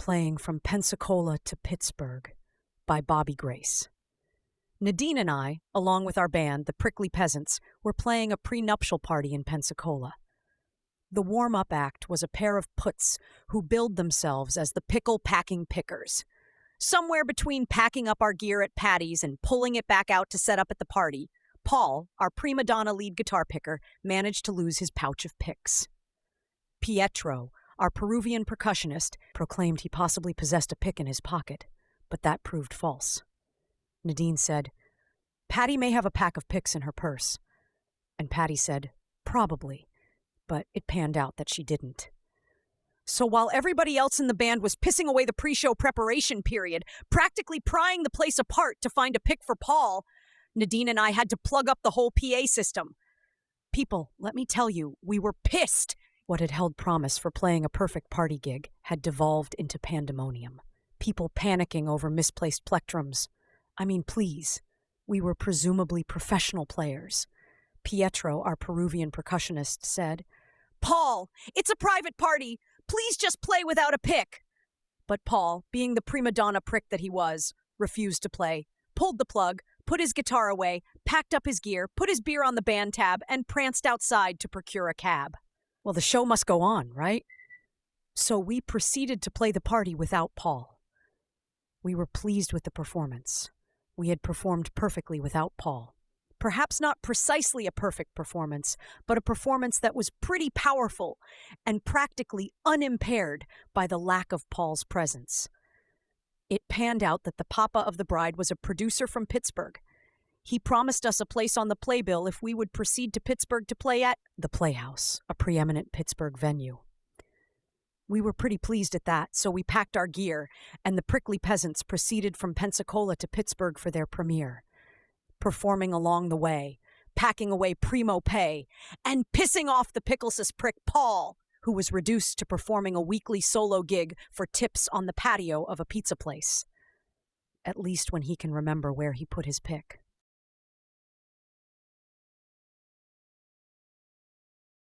playing From Pensacola to Pittsburgh by Bobby Grace. Nadine and I, along with our band, the Prickly Peasants, were playing a prenuptial party in Pensacola. The warm-up act was a pair of puts who billed themselves as the pickle-packing pickers. Somewhere between packing up our gear at Patty's and pulling it back out to set up at the party, Paul, our prima donna lead guitar picker, managed to lose his pouch of picks. Pietro, our Peruvian percussionist, proclaimed he possibly possessed a pick in his pocket, but that proved false. Nadine said, "Patty may have a pack of picks in her purse." And Patty said, "Probably," but it panned out that she didn't. So while everybody else in the band was pissing away the pre-show preparation period, practically prying the place apart to find a pick for Paul, Nadine and I had to plug up the whole PA system. People, let me tell you, we were pissed. What had held promise for playing a perfect party gig had devolved into pandemonium. People panicking over misplaced plectrums. I mean, please, we were presumably professional players. Pietro, our Peruvian percussionist, said, "Paul, it's a private party. Please just play without a pick." But Paul, being the prima donna prick that he was, refused to play, pulled the plug, put his guitar away, packed up his gear, put his beer on the band tab, and pranced outside to procure a cab. Well, the show must go on, right? So we proceeded to play the party without Paul. We were pleased with the performance. We had performed perfectly without Paul. Perhaps not precisely a perfect performance, but a performance that was pretty powerful and practically unimpaired by the lack of Paul's presence. It panned out that the papa of the bride was a producer from Pittsburgh. He promised us a place on the playbill if we would proceed to Pittsburgh to play at the Playhouse, a preeminent Pittsburgh venue. We were pretty pleased at that, so we packed our gear, and the Prickly Peasants proceeded from Pensacola to Pittsburgh for their premiere, performing along the way, packing away primo pay, and pissing off the Picklesus prick Paul, who was reduced to performing a weekly solo gig for tips on the patio of a pizza place. At least when he can remember where he put his pick.